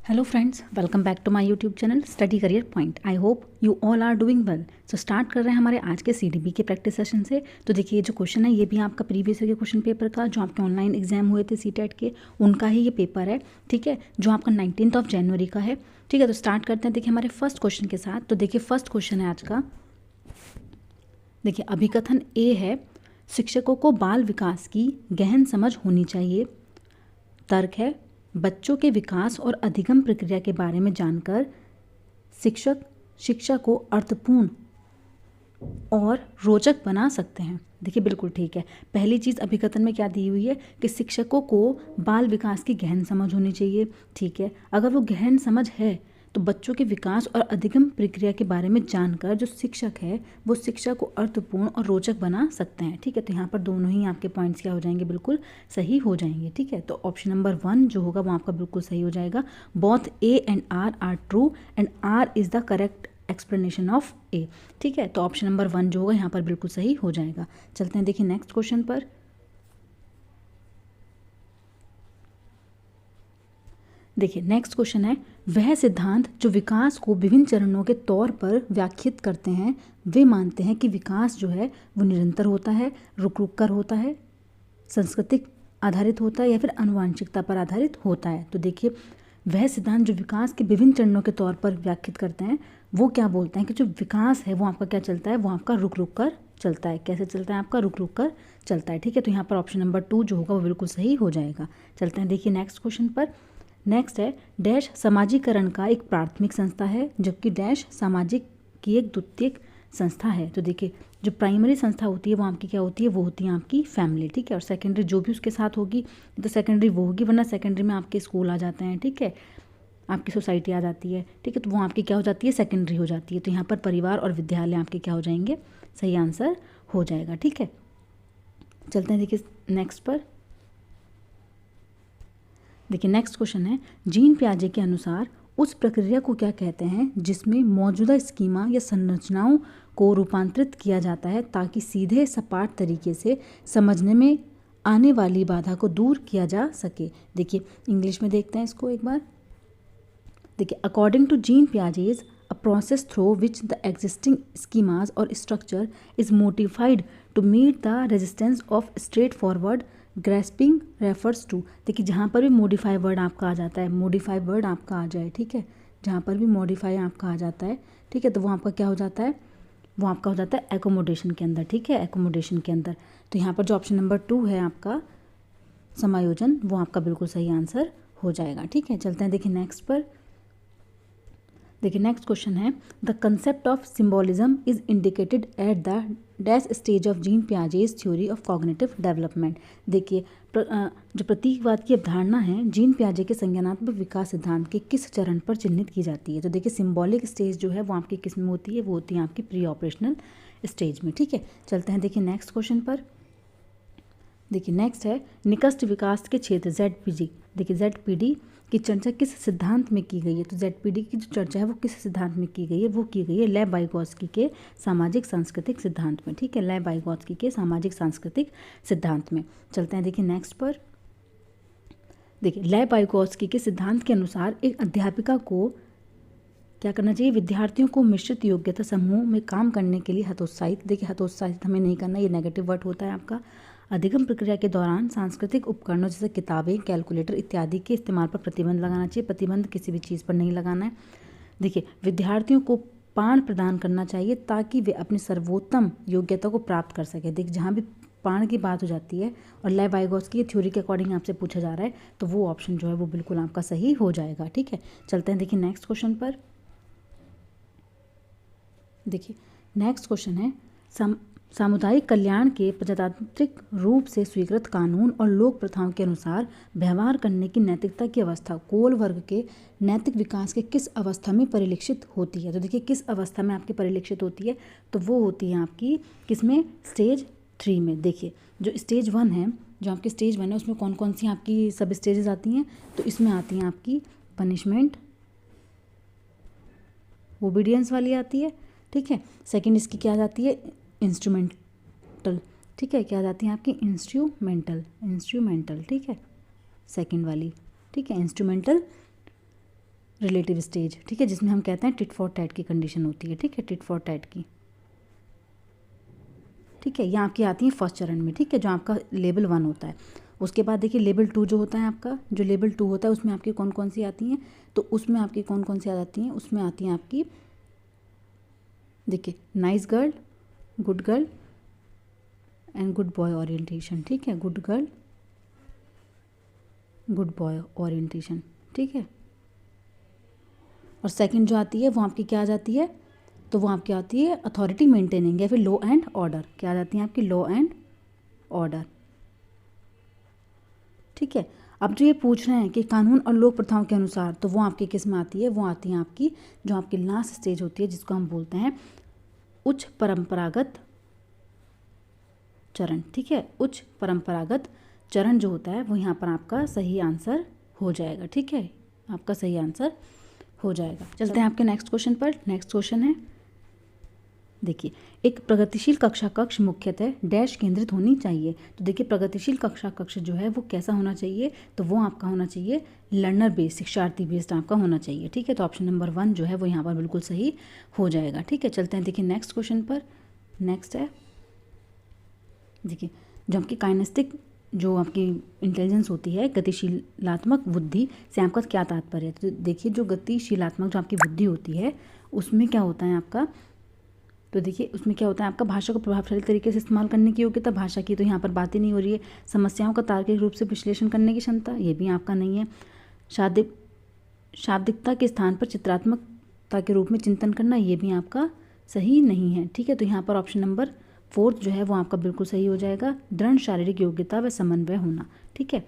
Hello friends, welcome back to my YouTube channel Study Career Point. I hope you all are doing well. So start कर रहे हैं हमारे आज के CDB के प्रैक्टिस सेशन से। तो देखिए ये जो क्वेश्चन है ये भी आपका प्रीवियस ईयर के क्वेश्चन पेपर का जो आपके ऑनलाइन एग्जाम हुए थे CTET के उनका ही ये पेपर है, ठीक है, जो आपका 19 जनवरी का है। ठीक है, तो स्टार्ट करते हैं देखिए हमारे फर्स्ट क्वेश्चन के साथ। तो देखिए फर्स्ट क्वेश्चन है आज का, देखिए अभिकथन ए है, शिक्षकों को बाल विकास की गहन समझ होनी चाहिए। तर्क है, बच्चों के विकास और अधिगम प्रक्रिया के बारे में जानकर शिक्षक शिक्षा को अर्थपूर्ण और रोचक बना सकते हैं। देखिए बिल्कुल ठीक है। पहली चीज़ अभिकथन में क्या दी हुई है कि शिक्षकों को बाल विकास की गहन समझ होनी चाहिए। ठीक है, अगर वो गहन समझ है तो बच्चों के विकास और अधिगम प्रक्रिया के बारे में जानकर जो शिक्षक है वो शिक्षा को अर्थपूर्ण और रोचक बना सकते हैं। ठीक है, तो यहाँ पर दोनों ही आपके पॉइंट्स क्या हो जाएंगे, बिल्कुल सही हो जाएंगे। ठीक है, तो ऑप्शन नंबर 1 जो होगा वो आपका बिल्कुल सही हो जाएगा। Both A and R true and R is the correct explanation of A. ठीक है, तो ऑप्शन नंबर 1 जो होगा यहाँ पर बिल्कुल सही हो जाएगा। चलते हैं देखिए नेक्स्ट क्वेश्चन पर। देखिए नेक्स्ट क्वेश्चन है, वह सिद्धांत जो विकास को विभिन्न चरणों के तौर पर व्याख्यात करते हैं वे मानते हैं कि विकास जो है वो निरंतर होता है, रुक रुक कर होता है, सांस्कृतिक आधारित होता है या फिर आनुवांशिकता पर आधारित होता है। तो देखिए वह सिद्धांत जो विकास के विभिन्न चरणों के तौर पर व्याख्यात करते हैं वो क्या बोलते हैं कि जो विकास है वो आपका क्या चलता है, वो आपका रुक रुक कर चलता है। कैसे चलता है, आपका रुक रुक कर चलता है। ठीक है, तो यहाँ पर ऑप्शन नंबर 2 जो होगा वो बिल्कुल सही हो जाएगा। चलते हैं देखिए नेक्स्ट क्वेश्चन पर। नेक्स्ट है, डैश समाजीकरण का एक प्राथमिक संस्था है जबकि डैश सामाजिक की एक द्वितीयक संस्था है। तो देखिए जो प्राइमरी संस्था होती है वो आपकी क्या होती है, वो होती है आपकी फैमिली। ठीक है, और सेकेंडरी जो भी उसके साथ होगी तो सेकेंडरी वो होगी, वरना सेकेंडरी में आपके स्कूल आ जाते हैं। ठीक है, आपकी सोसाइटी आ जाती है। ठीक है, तो वो आपकी क्या हो जाती है, सेकेंडरी हो जाती है। तो यहाँ पर परिवार और विद्यालय आपके क्या हो जाएंगे, सही आंसर हो जाएगा। ठीक है, चलते हैं देखिए नेक्स्ट पर। देखिए नेक्स्ट क्वेश्चन है, जीन पियाजे के अनुसार उस प्रक्रिया को क्या कहते हैं जिसमें मौजूदा स्कीमा या संरचनाओं को रूपांतरित किया जाता है ताकि सीधे सपाट तरीके से समझने में आने वाली बाधा को दूर किया जा सके। देखिए इंग्लिश में देखते हैं इसको एक बार। देखिए according to Jean Piaget's a process through which the existing schemas or structure is modified to meet the resistance of straightforward grasping refers to। देखिए जहाँ पर भी मॉडिफाई वर्ड आपका आ जाता है, मॉडिफाई वर्ड आपका आ जाए, ठीक है, जहाँ पर भी मॉडिफाई आपका आ जाता है, ठीक है, तो वो आपका क्या हो जाता है, वो आपका हो जाता है एकोमोडेशन के अंदर। ठीक है, एकोमोडेशन के अंदर। तो यहाँ पर जो ऑप्शन नंबर 2 है आपका समायोजन, वो आपका बिल्कुल सही आंसर हो जाएगा। ठीक है, चलते हैं देखिए नेक्स्ट पर। देखिए नेक्स्ट क्वेश्चन है, the concept of symbolism is indicated at the dash stage of Jean Piaget's theory of cognitive development. देखिए जो प्रतीकवाद की अवधारणा है जीन पियाजे के संज्ञानात्मक विकास सिद्धांत के किस चरण पर चिन्हित की जाती है। तो देखिए सिम्बॉलिक स्टेज जो है वो आपकी किस में होती है, वो होती है आपकी प्री ऑपरेशनल स्टेज में। ठीक है, चलते हैं देखिए नेक्स्ट क्वेश्चन पर। देखिए नेक्स्ट है, निकष्ट विकास के क्षेत्र ZPD। देखिए ZPD की चर्चा किस सिद्धांत में की गई है। तो ZPD की जो चर्चा है वो किस सिद्धांत में की गई है, वो की गई है लेव वाइगोत्स्की के सामाजिक सांस्कृतिक सिद्धांत में। ठीक है, लेव वाइगोत्स्की के सामाजिक सांस्कृतिक सिद्धांत में। चलते हैं देखिए नेक्स्ट पर। देखिए लेव वाइगोत्स्की के सिद्धांत के अनुसार एक अध्यापिका को क्या करना चाहिए, विद्यार्थियों को मिश्रित योग्यता समूह में काम करने के लिए हतोत्साहित। देखिए हतोत्साहित हमें नहीं करना, ये नेगेटिव वर्ड होता है आपका। अधिगम प्रक्रिया के दौरान सांस्कृतिक उपकरणों जैसे किताबें, कैलकुलेटर इत्यादि के इस्तेमाल पर प्रतिबंध लगाना चाहिए। प्रतिबंध किसी भी चीज़ पर नहीं लगाना है। देखिए विद्यार्थियों को पाठ प्रदान करना चाहिए ताकि वे अपनी सर्वोत्तम योग्यता को प्राप्त कर सके। देखिए जहाँ भी पाठ की बात हो जाती है और लेव वाइगोत्स्की की थ्योरी के अकॉर्डिंग आपसे पूछा जा रहा है तो वो ऑप्शन जो है वो बिल्कुल आपका सही हो जाएगा। ठीक है, चलते हैं देखिए नेक्स्ट क्वेश्चन पर। देखिए नेक्स्ट क्वेश्चन है, सामुदायिक कल्याण के प्रजातांत्रिक रूप से स्वीकृत कानून और लोक प्रथाओं के अनुसार व्यवहार करने की नैतिकता की अवस्था कोल वर्ग के नैतिक विकास के किस अवस्था में परिलक्षित होती है। तो देखिए किस अवस्था में आपकी परिलक्षित होती है, तो वो होती है आपकी किसमें, स्टेज 3 में। देखिए जो स्टेज 1 है, जो आपकी स्टेज 1 है उसमें कौन कौन सी आपकी सब स्टेजेस आती हैं, तो इसमें आती हैं आपकी पनिशमेंट, ओबीडियंस वाली आती है। ठीक है, सेकंड इसकी क्या जाती है, इंस्ट्रूमेंटल। ठीक है, क्या जाती है आपकी इंस्ट्रूमेंटल। ठीक है, सेकंड वाली। ठीक है, इंस्ट्रूमेंटल रिलेटिव स्टेज, ठीक है, जिसमें हम कहते हैं टिट फॉर टैट की कंडीशन होती है, ठीक है, टिट फॉर टैट की, ठीक है, ये आपकी आती है फर्स्ट चरण में, ठीक है, जो आपका लेवल 1 होता है। उसके बाद देखिए लेवल 2 जो होता है आपका, जो लेवल 2 होता है उसमें आपकी कौन कौन सी आती हैं, तो उसमें आपकी कौन कौन सी आ जाती हैं, उसमें आती हैं आपकी, देखिए, nice girl, good girl and good boy orientation, ठीक है, good girl, good boy orientation, ठीक है। और सेकंड जो आती है वो आपकी क्या आ जाती है, तो वो आपकी आती है अथॉरिटी मेंटेनिंग या फिर लॉ एंड ऑर्डर, क्या आ जाती है आपकी, लॉ एंड ऑर्डर, ठीक है। अब जो ये पूछ रहे हैं कि कानून और लोक प्रथाओं के अनुसार, तो वो आपकी किस में आती है, वो आती है आपकी जो आपकी लास्ट स्टेज होती है जिसको हम बोलते हैं उच्च परंपरागत चरण, ठीक है, उच्च परंपरागत चरण जो होता है वो यहाँ पर आपका सही आंसर हो जाएगा, ठीक है, आपका सही आंसर हो जाएगा। चलते हैं आपके नेक्स्ट क्वेश्चन पर। नेक्स्ट क्वेश्चन है, देखिए, एक प्रगतिशील कक्षा कक्ष मुख्यतः डैश केंद्रित होनी चाहिए। तो देखिए प्रगतिशील कक्षा कक्ष जो है वो कैसा होना चाहिए, तो वो आपका होना चाहिए लर्नर बेस्ड, शिक्षार्थी बेस्ड आपका होना चाहिए, ठीक है। तो ऑप्शन नंबर 1 जो है वो यहाँ पर बिल्कुल सही हो जाएगा, ठीक है। चलते हैं देखिए नेक्स्ट क्वेश्चन पर। नेक्स्ट है, देखिए, जो आपकी काइनेस्टिक जो आपकी इंटेलिजेंस होती है, गतिशीलात्मक बुद्धि से आपका क्या तात्पर्य है। तो देखिए जो गतिशीलात्मक जो आपकी बुद्धि होती है उसमें क्या होता है आपका, तो देखिए उसमें क्या होता है आपका भाषा को प्रभावशाली तरीके से इस्तेमाल करने की योग्यता, भाषा की तो यहाँ पर बात ही नहीं हो रही है। समस्याओं का तार्किक रूप से विश्लेषण करने की क्षमता, ये भी आपका नहीं है। शाब्दिकता के स्थान पर चित्रात्मकता के रूप में चिंतन करना, ये भी आपका सही नहीं है, ठीक है। तो यहाँ पर ऑप्शन नंबर 4 जो है वो आपका बिल्कुल सही हो जाएगा, दृढ़ शारीरिक योग्यता व समन्वय होना, ठीक है,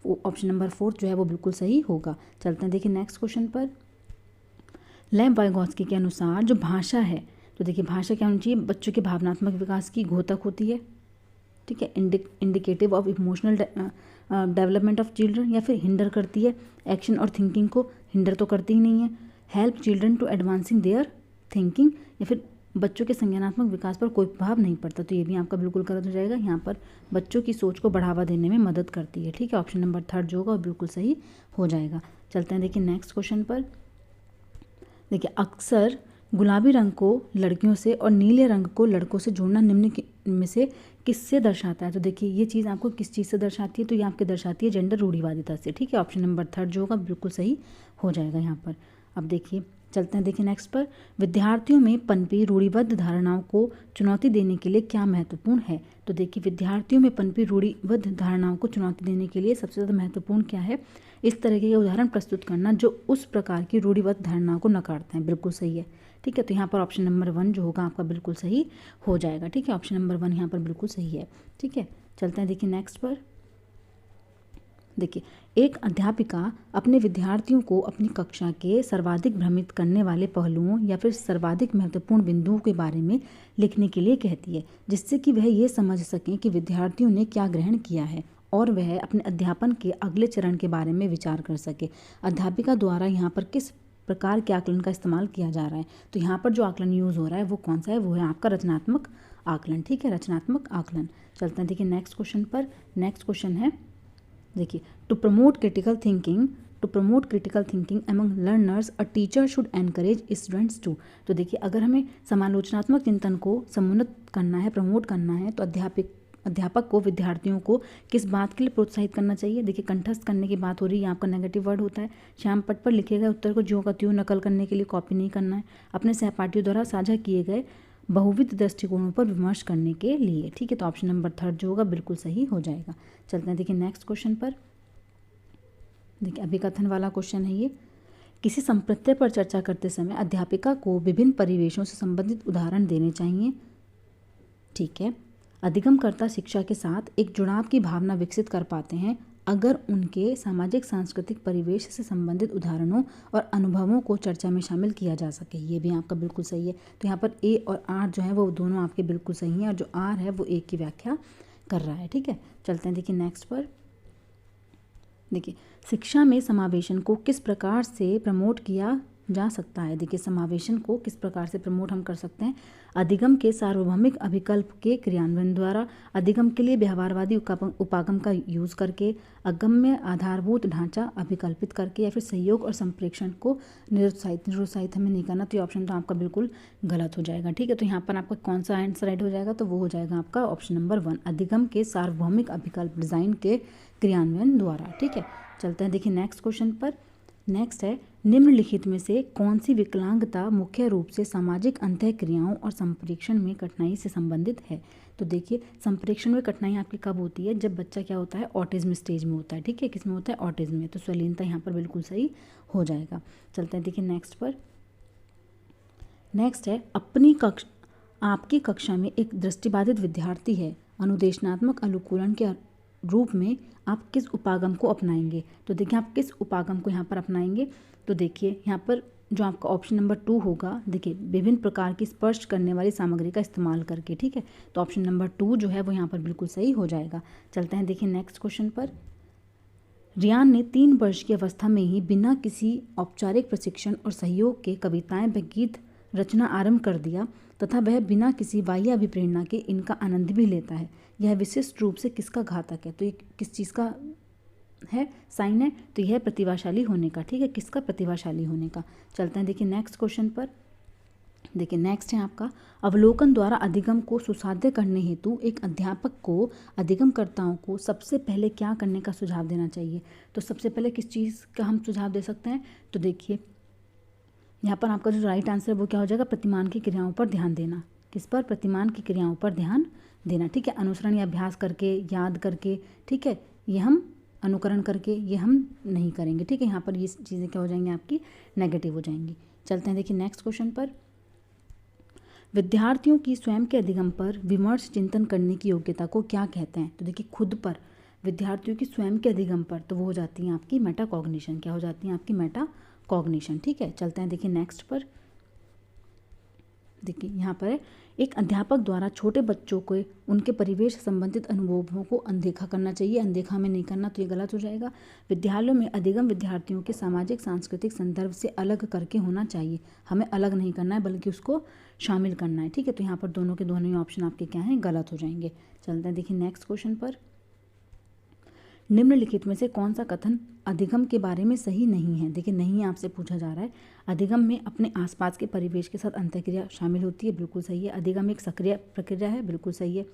वो ऑप्शन नंबर 4 जो है वो बिल्कुल सही होगा। चलते हैं देखिए नेक्स्ट क्वेश्चन पर। लेव वाइगोत्स्की के अनुसार जो भाषा है, तो देखिए भाषा क्या होनी चाहिए, बच्चों के भावनात्मक विकास की घोतक होती है, ठीक है, indicative of emotional development of children, या फिर हिंडर करती है एक्शन और थिंकिंग को, हिंडर तो करती ही नहीं है। Help children to advancing their thinking, या फिर बच्चों के संज्ञानात्मक विकास पर कोई प्रभाव नहीं पड़ता, तो ये भी आपका बिल्कुल गलत हो जाएगा। यहाँ पर बच्चों की सोच को बढ़ावा देने में मदद करती है, ठीक है, ऑप्शन नंबर 3 जो होगा वो बिल्कुल सही हो जाएगा। चलते हैं देखिए नेक्स्ट क्वेश्चन पर। देखिए अक्सर गुलाबी रंग को लड़कियों से और नीले रंग को लड़कों से जोड़ना निम्न में से किससे दर्शाता है। तो देखिए ये चीज़ आपको किस चीज़ से दर्शाती है, तो ये आपके दर्शाती है जेंडर रूढ़िवादिता से, ठीक है, ऑप्शन नंबर 3 जो होगा बिल्कुल सही हो जाएगा यहाँ पर। अब देखिए चलते हैं देखिए नेक्स्ट पर। विद्यार्थियों में पनपी रूढ़िबद्ध धारणाओं को चुनौती देने के लिए क्या महत्वपूर्ण है। तो देखिए विद्यार्थियों में पनपी रूढ़िबद्ध धारणाओं को चुनौती देने के लिए सबसे ज़्यादा महत्वपूर्ण क्या है, इस तरह के उदाहरण प्रस्तुत करना जो उस प्रकार की रूढ़िबद्ध धारणाओं को नकारते हैं, बिल्कुल सही है, ठीक है। तो यहाँ पर ऑप्शन नंबर 1 जो होगा आपका बिल्कुल सही हो जाएगा, ठीक है, ऑप्शन नंबर 1 यहाँ पर बिल्कुल सही है, ठीक है। चलते हैं देखिए नेक्स्ट पर। देखिए एक अध्यापिका अपने विद्यार्थियों को अपनी कक्षा के सर्वाधिक भ्रमित करने वाले पहलुओं या फिर सर्वाधिक महत्वपूर्ण बिंदुओं के बारे में लिखने के लिए कहती है, जिससे कि वह ये समझ सकें कि विद्यार्थियों ने क्या ग्रहण किया है और वह अपने अध्यापन के अगले चरण के बारे में विचार कर सके। अध्यापिका द्वारा यहाँ पर किस प्रकार के आकलन का इस्तेमाल किया जा रहा है, तो यहाँ पर जो आकलन यूज़ हो रहा है वो कौन सा है, वो है आपका रचनात्मक आकलन, ठीक है, रचनात्मक आकलन। चलते हैं देखिए नेक्स्ट क्वेश्चन पर। नेक्स्ट क्वेश्चन है, देखिए to promote critical thinking among learners a teacher should encourage students to. तो देखिए अगर हमें समालोचनात्मक चिंतन को समुन्नत करना है, प्रमोट करना है, तो अध्यापक को विद्यार्थियों को किस बात के लिए प्रोत्साहित करना चाहिए। देखिए कंठस्थ करने की बात हो रही है, यहाँ आपका नेगेटिव वर्ड होता है। श्याम पट पर लिखे गए उत्तर को ज्यों का त्यों नकल करने के लिए कॉपी नहीं करना है। अपने सहपाठियों द्वारा साझा किए गए बहुविध दृष्टिकोणों पर विमर्श करने के लिए, ठीक है। तो ऑप्शन नंबर 3 जो होगा बिल्कुल सही हो जाएगा। चलते हैं देखिए नेक्स्ट क्वेश्चन पर। देखिए अभिकथन वाला क्वेश्चन है ये। किसी संप्रत्यय पर चर्चा करते समय अध्यापिका को विभिन्न परिवेशों से संबंधित उदाहरण देने चाहिए, ठीक है। अधिगमकर्ता शिक्षा के साथ एक जुड़ाव की भावना विकसित कर पाते हैं अगर उनके सामाजिक सांस्कृतिक परिवेश से संबंधित उदाहरणों और अनुभवों को चर्चा में शामिल किया जा सके, ये भी आपका बिल्कुल सही है। तो यहाँ पर ए और आर जो है वो दोनों आपके बिल्कुल सही हैं और जो आर है वो ए की व्याख्या कर रहा है, ठीक है। चलते हैं देखिए नेक्स्ट पर। देखिए शिक्षा में समावेशन को किस प्रकार से प्रमोट किया जा सकता है। देखिए समावेशन को किस प्रकार से प्रमोट हम कर सकते हैं, अधिगम के सार्वभौमिक अभिकल्प के क्रियान्वयन द्वारा, अधिगम के लिए व्यवहारवादी उपागम का यूज करके, अगम्य आधारभूत ढांचा अभिकल्पित करके, या फिर सहयोग और संप्रेषण को निरुत्साहित हमें नहीं करना। तो ये ऑप्शन तो आपका बिल्कुल गलत हो जाएगा। ठीक है, तो यहाँ पर आपका कौन सा आंसर राइट हो जाएगा, तो वो हो जाएगा आपका ऑप्शन नंबर 1, अधिगम के सार्वभौमिक अभिकल्प डिजाइन के क्रियान्वयन द्वारा। ठीक है, चलते हैं देखिए नेक्स्ट क्वेश्चन पर। नेक्स्ट है, निम्नलिखित में से कौन सी विकलांगता मुख्य रूप से सामाजिक अंतःक्रियाओं और संप्रेषण में कठिनाई से संबंधित है। तो देखिए संप्रेषण में कठिनाई आपकी कब होती है, जब बच्चा क्या होता है, ऑटिज्म स्टेज में होता है। ठीक है, किस में होता है, ऑटिज्म में। तो स्वलीनता यहाँ पर बिल्कुल सही हो जाएगा। चलते हैं देखिए नेक्स्ट पर। नेक्स्ट है, आपकी कक्षा में एक दृष्टिबाधित विद्यार्थी है, अनुदेशनात्मक अनुकूलन के रूप में आप किस उपागम को अपनाएंगे। तो देखिए आप किस उपागम को यहाँ पर अपनाएंगे, तो देखिए यहाँ पर जो आपका ऑप्शन नंबर 2 होगा, देखिए विभिन्न प्रकार की स्पर्श करने वाली सामग्री का इस्तेमाल करके। ठीक है, तो ऑप्शन नंबर 2 जो है वो यहाँ पर बिल्कुल सही हो जाएगा। चलते हैं देखिए नेक्स्ट क्वेश्चन पर। रियान ने 3 वर्ष की अवस्था में ही बिना किसी औपचारिक प्रशिक्षण और सहयोग के कविताएं व गीत रचना आरंभ कर दिया तथा वह बिना किसी बाह्य अभिप्रेरणा के इनका आनंद भी लेता है। यह विशिष्ट रूप से किसका घातक है, तो ये किस चीज़ का है, साइन है, तो यह प्रतिभाशाली होने का। ठीक है, किसका, प्रतिभाशाली होने का। चलते हैं देखिए नेक्स्ट क्वेश्चन पर। देखिए नेक्स्ट है आपका, अवलोकन द्वारा अधिगम को सुसाध्य करने हेतु एक अध्यापक को अधिगमकर्ताओं को सबसे पहले क्या करने का सुझाव देना चाहिए। तो सबसे पहले किस चीज़ का हम सुझाव दे सकते हैं, तो देखिए यहाँ पर आपका जो राइट आंसर वो क्या हो जाएगा, प्रतिमान की क्रियाओं पर ध्यान देना। किस पर, प्रतिमान की क्रियाओं पर ध्यान देना। ठीक है, अनुसरण या अभ्यास करके, याद करके, ठीक है, ये हम अनुकरण करके ये हम नहीं करेंगे। ठीक है, यहाँ पर ये चीज़ें क्या हो जाएंगी, आपकी नेगेटिव हो जाएंगी। चलते हैं देखिए नेक्स्ट क्वेश्चन पर। विद्यार्थियों की स्वयं के अधिगम पर विमर्श चिंतन करने की योग्यता को क्या कहते हैं। तो देखिए खुद पर, विद्यार्थियों की स्वयं के अधिगम पर, तो वो हो जाती है आपकी मेटाकॉग्निशन। क्या हो जाती है आपकी, मेटाकॉग्निशन। ठीक है, चलते हैं देखिए नेक्स्ट पर। देखिए यहाँ पर है, एक अध्यापक द्वारा छोटे बच्चों को उनके परिवेश संबंधित अनुभवों को अनदेखा करना चाहिए। अनदेखा में नहीं करना, तो ये गलत हो जाएगा। विद्यालयों में अधिगम विद्यार्थियों के सामाजिक सांस्कृतिक संदर्भ से अलग करके होना चाहिए। हमें अलग नहीं करना है बल्कि उसको शामिल करना है। ठीक है, तो यहाँ पर दोनों के दोनों ही ऑप्शन आपके क्या हैं, गलत हो जाएंगे। चलते हैं देखिए नेक्स्ट क्वेश्चन पर। निम्नलिखित में से कौन सा कथन अधिगम के बारे में सही नहीं है। देखिए नहीं आपसे पूछा जा रहा है, अधिगम में अपने आसपास के परिवेश के साथ अंतःक्रिया शामिल होती है, बिल्कुल सही है। अधिगम एक सक्रिय प्रक्रिया है, बिल्कुल सही है।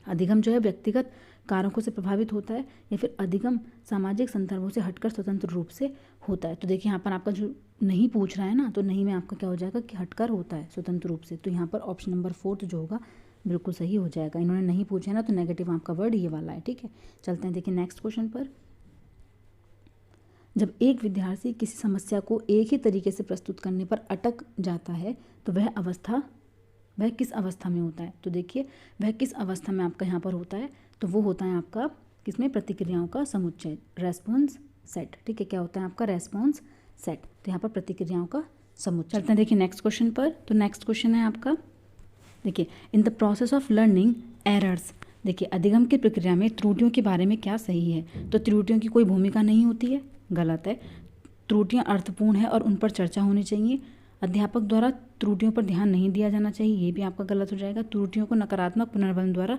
अधिगम जो है व्यक्तिगत कारकों से प्रभावित होता है, या फिर अधिगम सामाजिक संदर्भों से हटकर स्वतंत्र रूप से होता है। तो देखिए यहाँ पर आपका जो नहीं पूछ रहा है ना, तो नहीं में आपका क्या हो जाएगा कि हटकर होता है स्वतंत्र रूप से। तो यहाँ पर ऑप्शन नंबर 4 जो होगा बिल्कुल सही हो जाएगा। इन्होंने नहीं पूछा है ना, तो नेगेटिव आपका वर्ड ये वाला है। ठीक है, चलते हैं देखिए नेक्स्ट क्वेश्चन पर। जब एक विद्यार्थी किसी समस्या को एक ही तरीके से प्रस्तुत करने पर अटक जाता है तो वह किस अवस्था में होता है। तो देखिए वह किस अवस्था में आपका यहाँ पर होता है, तो वो होता है आपका किसमें, प्रतिक्रियाओं का समुच्चय, रेस्पॉन्स सेट। ठीक है, क्या होता है आपका, रेस्पॉन्स सेट। तो यहाँ पर प्रतिक्रियाओं का समुच्चय। चलते हैं देखिए नेक्स्ट क्वेश्चन पर। तो नेक्स्ट क्वेश्चन है आपका, देखिए in the process of learning errors. देखिए अधिगम की प्रक्रिया में त्रुटियों के बारे में क्या सही है। तो त्रुटियों की कोई भूमिका नहीं होती है, गलत है। त्रुटियां अर्थपूर्ण है और उन पर चर्चा होनी चाहिए। अध्यापक द्वारा त्रुटियों पर ध्यान नहीं दिया जाना चाहिए, ये भी आपका गलत हो जाएगा। त्रुटियों को नकारात्मक पुनर्बलन द्वारा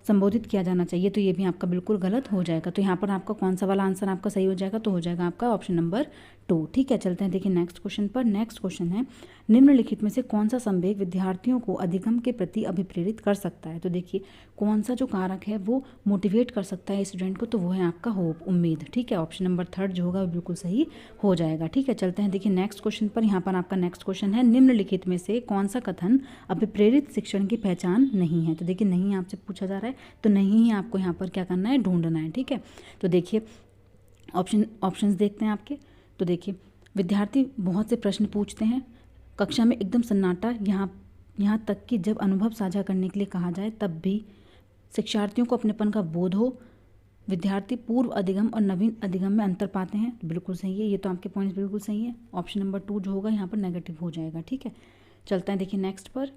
संबोधित किया जाना चाहिए, तो ये भी आपका बिल्कुल गलत हो जाएगा। तो यहाँ पर आपका कौन सा वाला आंसर आपका सही हो जाएगा, तो हो जाएगा आपका ऑप्शन नंबर 2। ठीक है, चलते हैं देखिए नेक्स्ट क्वेश्चन पर। नेक्स्ट क्वेश्चन है, निम्नलिखित में से कौन सा संवेग विद्यार्थियों को अधिगम के प्रति अभिप्रेरित कर सकता है। तो देखिए कौन सा जो कारक है वो मोटिवेट कर सकता है स्टूडेंट को, तो वो है आपका होप, उम्मीद। ठीक है, ऑप्शन नंबर 3 जो होगा वो बिल्कुल सही हो जाएगा। ठीक है, चलते हैं देखिए नेक्स्ट क्वेश्चन पर। यहाँ पर आपका नेक्स्ट क्वेश्चन है, निम्नलिखित में से कौन सा कथन अभिप्रेरित शिक्षण की पहचान नहीं है। तो देखिए नहीं आपसे पूछा जा रहा है, तो नहीं ही आपको यहाँ पर क्या करना है, ढूंढना है। ठीक है, तो देखिए ऑप्शंस देखते हैं आपके। तो देखिए विद्यार्थी बहुत से प्रश्न पूछते हैं, कक्षा में एकदम सन्नाटा, यहाँ तक कि जब अनुभव साझा करने के लिए कहा जाए तब भी शिक्षार्थियों को अपनेपन का बोध हो, विद्यार्थी पूर्व अधिगम और नवीन अधिगम में अंतर पाते हैं, तो बिल्कुल सही है। ये तो आपके पॉइंट्स बिल्कुल सही है। ऑप्शन नंबर 2 जो होगा यहाँ पर नेगेटिव हो जाएगा। ठीक है, चलते हैं देखिए नेक्स्ट पर।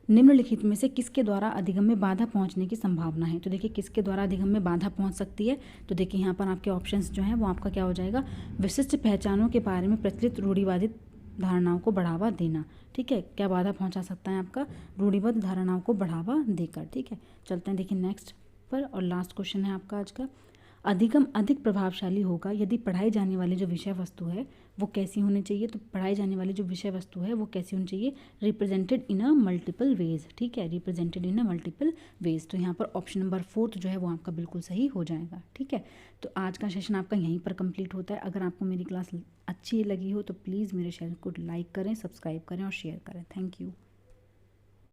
निम्नलिखित में से किसके द्वारा अधिगम में बाधा पहुंचने की संभावना है। तो देखिए किसके द्वारा अधिगम में बाधा पहुंच सकती है। तो देखिए यहाँ पर आपके ऑप्शंस जो हैं वो आपका क्या हो जाएगा, विशिष्ट पहचानों के बारे में प्रचलित रूढ़िवादी धारणाओं को बढ़ावा देना। ठीक है, क्या बाधा पहुंचा सकता है आपका, रूढ़िबद्ध धारणाओं को बढ़ावा देकर। ठीक है, चलते हैं देखिए नेक्स्ट पर, और लास्ट क्वेश्चन है आपका आज का। अधिगम अधिक प्रभावशाली होगा यदि पढ़ाई जाने वाली जो विषय वस्तु है वो कैसी होनी चाहिए। तो पढ़ाई जाने वाली जो विषय वस्तु है वो कैसी होनी चाहिए, represented in a multiple ways. ठीक है, represented in a multiple ways. तो यहाँ पर ऑप्शन नंबर 4 जो है वो आपका बिल्कुल सही हो जाएगा। ठीक है, तो आज का सेशन आपका यहीं पर कंप्लीट होता है। अगर आपको मेरी क्लास अच्छी लगी हो तो प्लीज़ मेरे चैनल को लाइक करें, सब्सक्राइब करें और शेयर करें। Thank you.